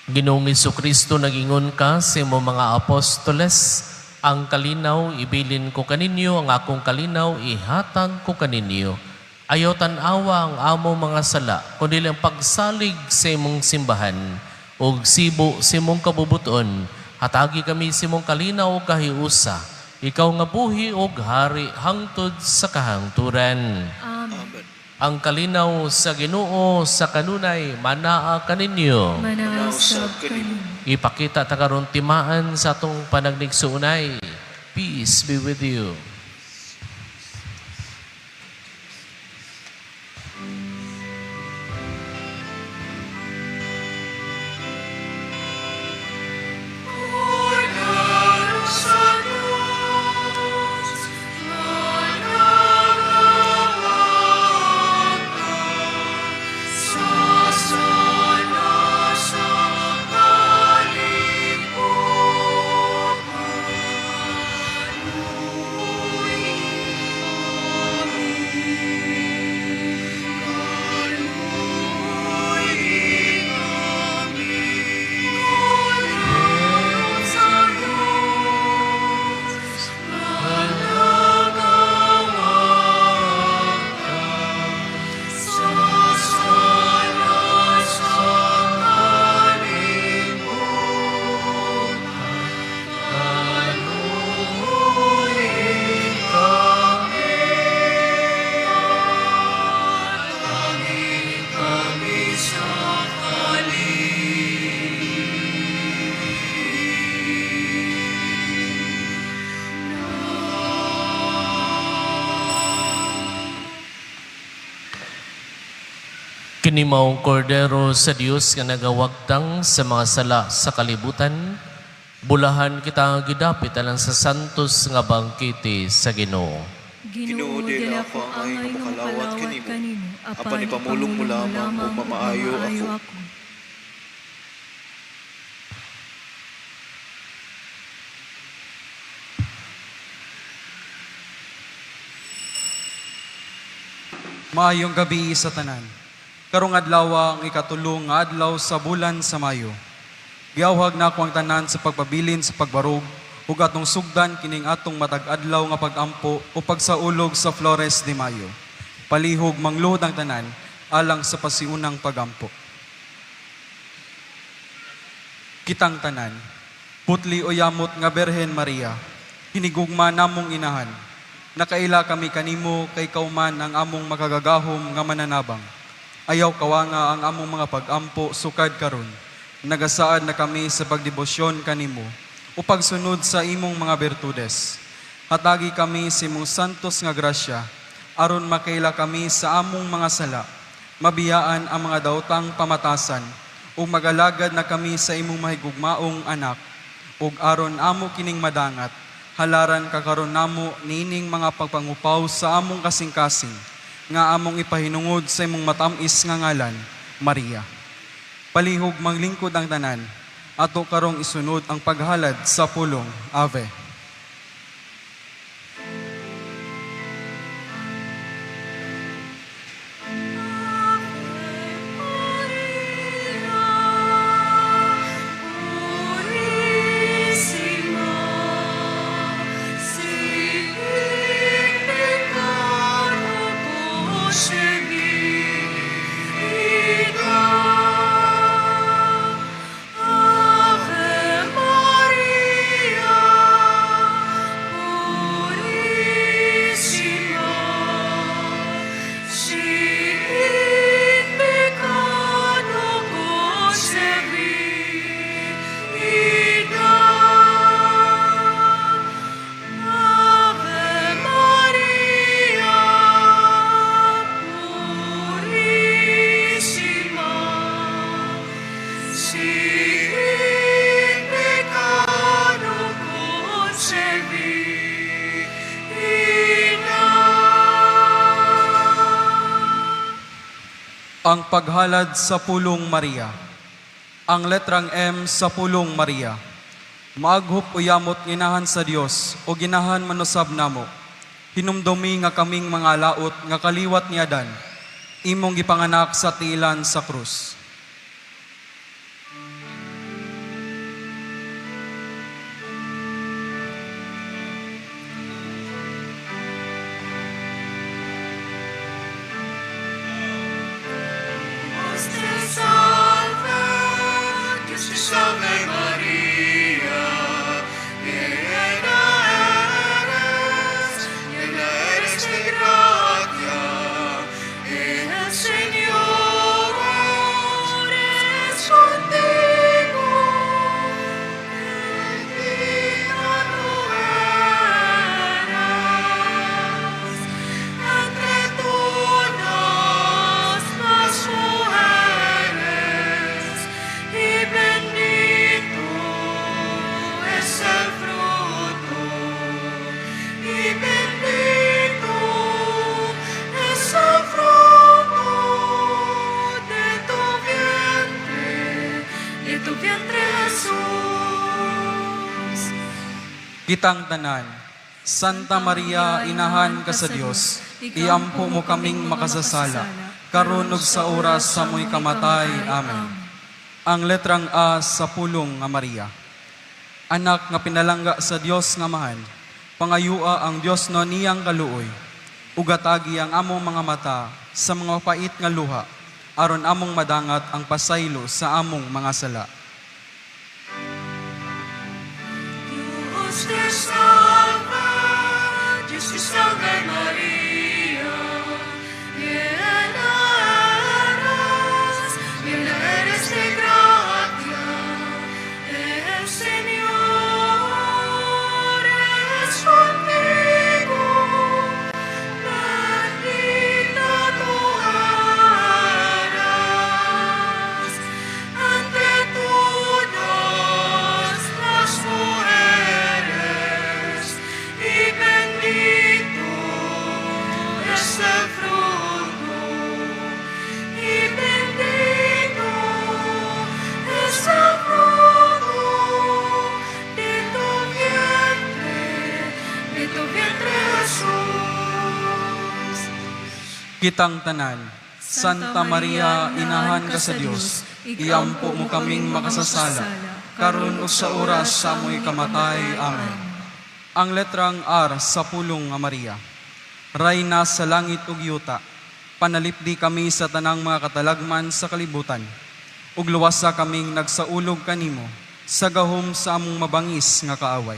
Ginoong Jesucristo, nagingon ka sa imong mga apostoles, ang kalinaw ibilin ko kaninyo, ang akong kalinaw ihatag ko kaninyo. Ayaw tanawa ang among mga sala, kundi ang pagsalig sa imong simbahan, ug sibo sa imong kabubuton, hatagi kami sa imong kalinaw ug kahiusa. Ikaw nga buhi ug hari hangtod sa kahangturan. Amen. Ang kalinaw sa Ginoo sa kanunay manaa kaninyo. Manausab kanimo. Ipakita ta karon timaan sa atong panagigsuunay. Peace be with you. Kinimaong kordero sa Dios nga nagawagtang sa mga sala sa kalibutan, bulahan kita gidapit alang sa santos nga bangkete sa Ginoo. Ginoo, dila ako ang ay makalawat kanimo. Apan ipamulong mo lamang o mamaayo ako. Maayong gabi sa tanan. Karong adlaw ang ikatulong nga adlaw sa bulan sa Mayo. Giawhag na ako ang tanan sa pagpabilin sa pagbarog ug atong sugdan kining atong matag adlaw nga pagampo o pagsaulog sa Flores de Mayo. Palihog mangluhod ang tanan alang sa pasiunang pagampo. Kitang tanan, putli o yamot nga Berhen Maria, hinigugma namong inahan. Nakaila kami kanimo kay kauman ang among makagagahom nga mananabang. Ayaw kawanga ang among mga pagampo sukad karon. Nagasaad na kami sa pagdebosyon kanimo o pagsunod sa imong mga bertudes. Hatagi kami sa imong santos nga grasya aron makaila kami sa among mga sala. Mabiyaan ang mga daotang pamatasan o magalagad na kami sa imong mahigugmaong anak ug aron amo kining madangat. Halaran kakaron namo nining mga pagpangupaw sa among kasing-kasing nga among ipahinungod sa imong matamis nga ngalan, Maria. Palihog manglingkod ang tanan, ato karong isunod ang paghalad sa pulong. Ave. Ang paghalad sa pulong Maria. Ang letrang M sa pulong Maria. Maaghop uyamot ginahan sa Dios o ginahan manusab namo. Hinumdumi nga kaming mga laot nga kaliwat ni Adan. Imong gipanganak sa tilan sa krus. Kitang tanan, Santa Maria, inahan ka sa Dios, iampo mo kaming makasasala, karon ug sa oras sa mo'y kamatay. Amen. Ang letrang A sa pulong nga Maria. Anak nga pinalangga sa Dios nga mahan, pangayua ang Dios no niyang kaluoy, ugatagi ang among mga mata sa mga pait nga luha, aron among madangat ang pasaylo sa among mga sala. Dios te salva, Dios te salva María, llena eres de gracia, el Señor es contigo, bendita tú eres entre todas las mujeres. Y bendito es el fruto, y bendito es el fruto de tu vientre Jesús. Kitang tanan, Santa Maria, inahan ka sa Dios, iampo mo kaming makasasala, karon ug sa oras sa amoy kamatay. Amen. Ang letrang R sa pulong nga Maria. Rayna sa langit ug yuta, panalipdi kami sa tanang mga katalagman sa kalibutan, ug luwasa kaming nagsaulog kanimo sa gahom sa among mabangis nga kaaway.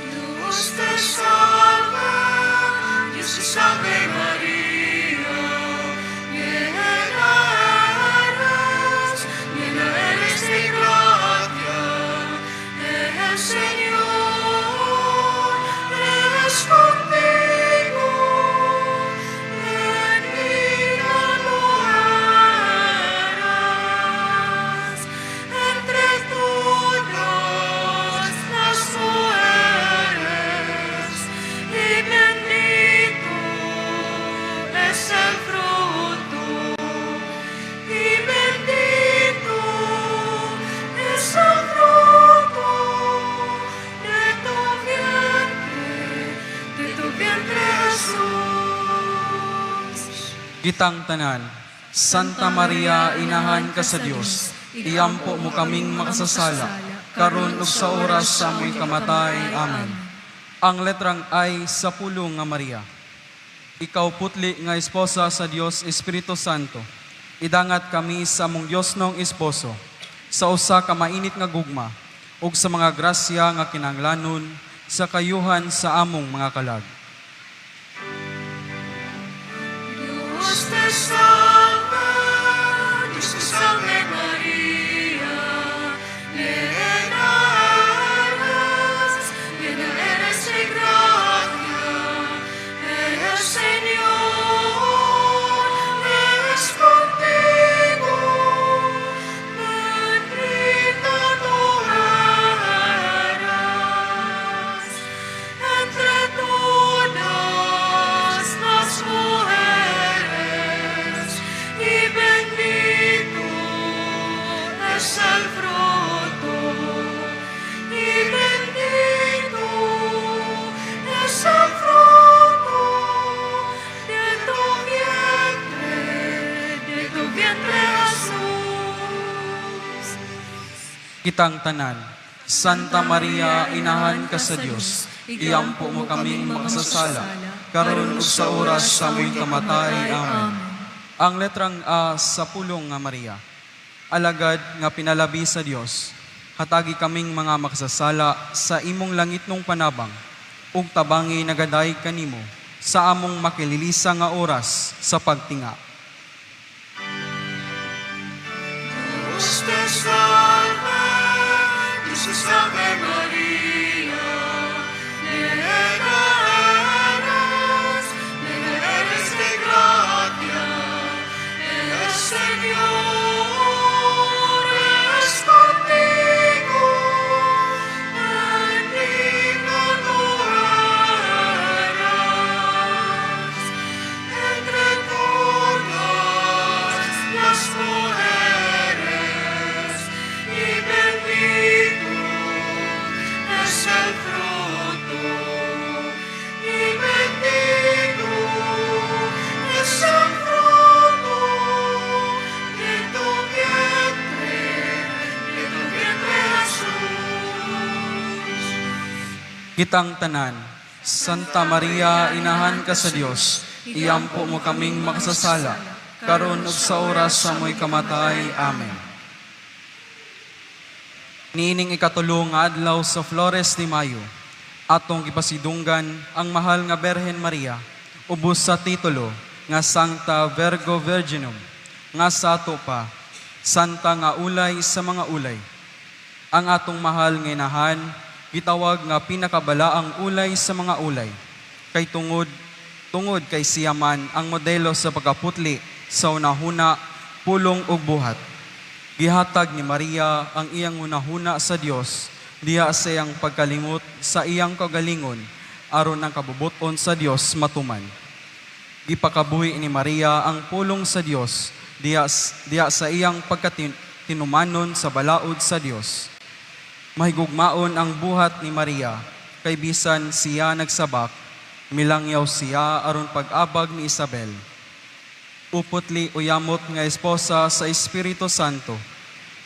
Dios te salva, Dios te salve María, llena eres de gracia, el Señor es contigo, bendita tú eres entre todas las mujeres, y bendito Kitang tanan, Santa Maria, inahan ka sa Dios, iyampo mo kaming makasasala, karon ug sa oras sa among kamatay. Amen. Ang letrang ay sa pulong nga Maria. Ikaw putli nga esposa sa Dios Espiritu Santo, idangat kami sa among Dios nong esposo, sa usa ka mainit nga gugma, ug sa mga grasya nga kinahanglanon sa kayuhan sa among mga kalag. Dios te salve, Dios te salve María, llena eres de gracia, el Señor es contigo, bendita tú eres entre todas las mujeres, y bendito es el fruto, y bendito es el fruto de tu vientre Jesús. Kitang tanan, Santa Maria, inahan ka sa Dios, iyampo mo kaming makasasala, karon ug sa oras sa among kamatay. Amen. Ang letrang A sa pulong nga Maria. Alagad nga pinalabi sa Dios, hatagi kaming mga makasasala sa imong langitnong panabang, ug tabangi nagaday kanimo sa among makililisa nga oras sa pagtinga. Dios te salve, Dios te salve María, llena eres de gracia, el Señor es contigo, bendita tú eres entre todas las mujeres, y bendito es el fruto, y bendito es el fruto de tu vientre Jesús. Kitang tanan, Santa Maria, inahan ka sa Dios, iyampo mo kaming makasasala, karon ug sa oras sa amoy kamatay. Amen. Niining ikatulong nga adlaw sa Flores de Mayo, atong ipasidunggan ang mahal nga Berhen Maria, ubos sa titulo nga Sancta Virgo Virginum, nga sa ato pa, Santa nga ulay sa mga ulay. Ang atong mahal nga inahan, gitawag nga pinakabalaang ulay sa mga ulay. Kay tungod kay siya man ang modelo sa pagkaputli sa unahuna, pulong ug buhat. Gihatag ni Maria ang iyang unahuna sa Dios diha sa iyang pagkalimot sa iyang kagalingon aron ang kabubuton sa Dios matuman. Gipakabuhi ni Maria ang pulong sa Dios diha sa iyang pagkatinumanon sa balaod sa Dios. Mahigugmaon ang buhat ni Maria, kay bisan siya nagsabak, milangyaw siya aron pag-abag ni Isabel. Upotli uyamot nga esposa sa Espiritu Santo,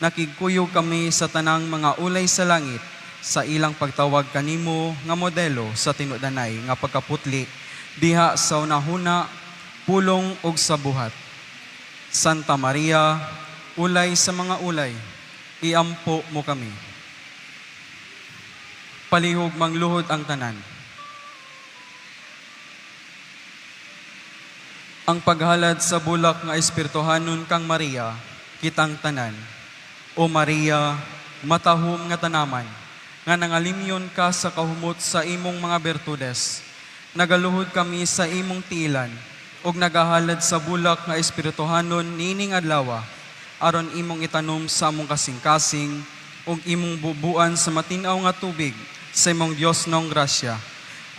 nakigkuyog kami sa tanang mga ulay sa langit, sa ilang pagtawag kanimo nga modelo sa tinudanay nga pagkaputli, diha sa unahuna, pulong ug sa buhat. Santa Maria, ulay sa mga ulay, iampo mo kami. Palihog mangluhod ang tanan. Ang paghalad sa bulak nga espirituhanon kang Maria, kitang tanan. O Maria, matahom nga tanaman, nga nangalimyon ka sa kahumot sa imong mga bertudes. Nagaluhod kami sa imong tiilan, ug nagahalad sa bulak nga espirituhanon nining adlaw, aron imong itanom sa among kasing-kasing, ug imong bubuan sa matinaw nga tubig sa imong Dios nong grasya,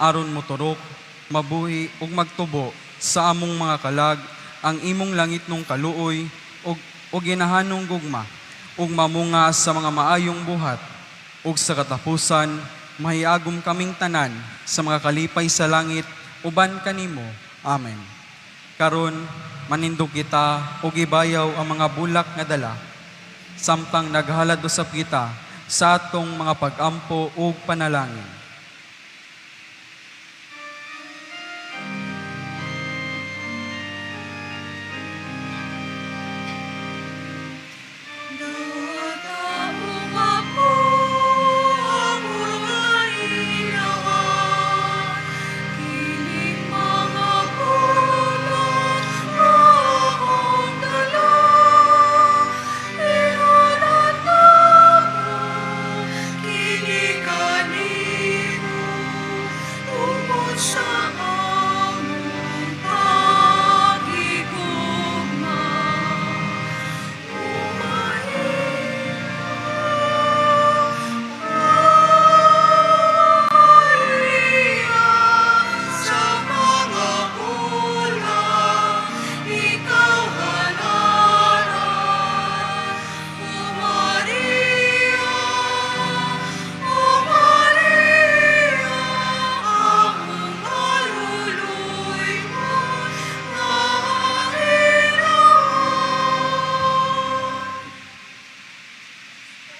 aron moturok, mabuhi ug magtubo sa among mga kalag ang imong langit nung kaluoy ug ginahanong gugma ug mamunga sa mga maayong buhat ug sa katapusan mahiagom kaming tanan sa mga kalipay sa langit uban kanimo. Amen. Karon manindog kita o gibayaw ang mga bulak nga dala. Samtang naghalad usab kita sa atong mga pag-ampo ug panalangin.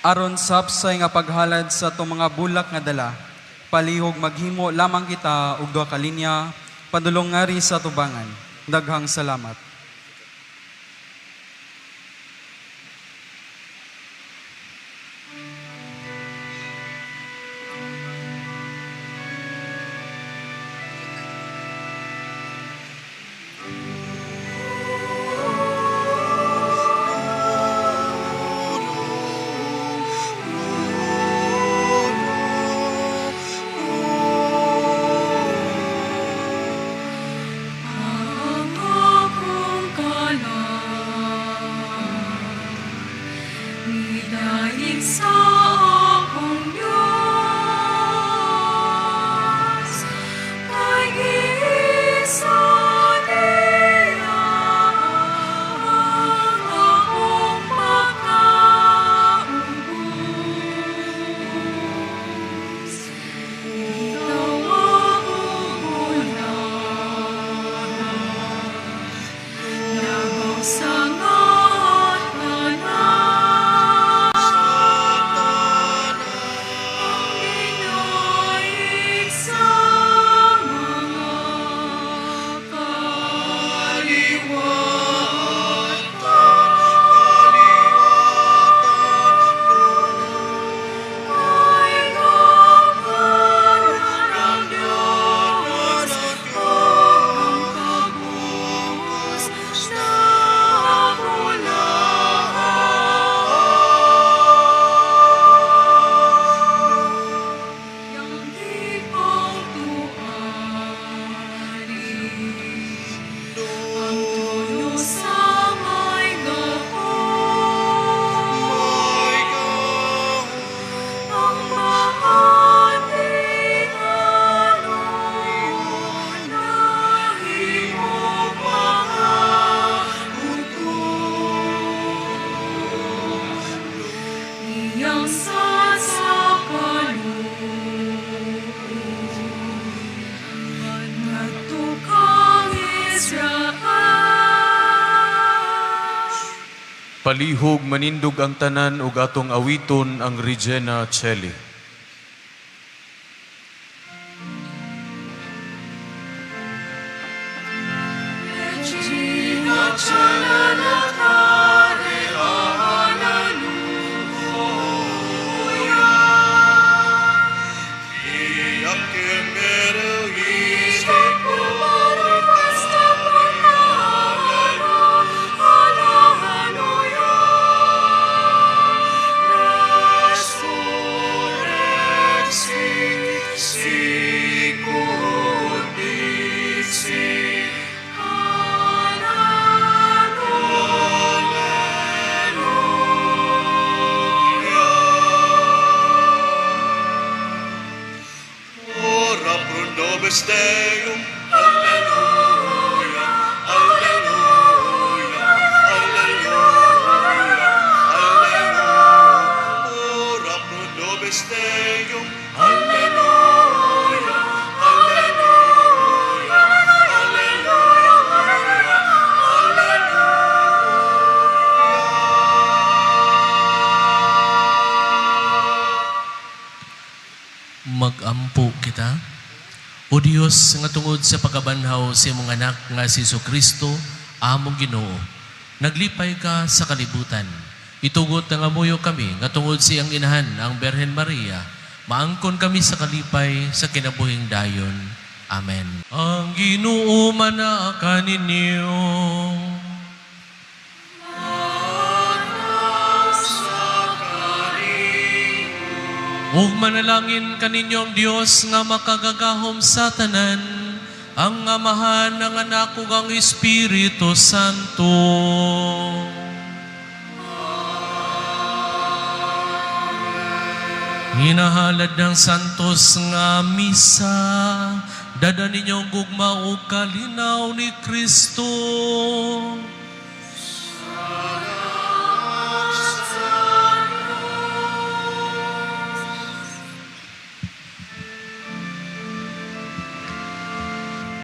Aron sapsay nga paghalad sa itong mga bulak nga dala, palihog maghimo lamang kita og duha ka linya, padulong ngari sa tubangan. Daghang salamat. Palihog manindog ang tanan ug atong awiton ang Regina Coeli. Hallelujah. Ampo kita. O Dios, nga tungod sa pagabanhaw sa imong anak nga si Kristo, among Ginoo, naglipay ka sa kalibutan. Itugot nga muyo kami, nga tungod siyang inahan, ang Berhen Maria, maangkon kami sa kalipay sa kinabuhing dayon. Amen. Ang Ginoo manaka ninyo. Ug manalangin kaninyo ang Dios nga makagagahom sa tanan, ang Amahan, ang Anak ug ang Espiritu Santo. Hinahalad ng santos nga misa, dada ninyong gugma o kalinaw ni Kristo.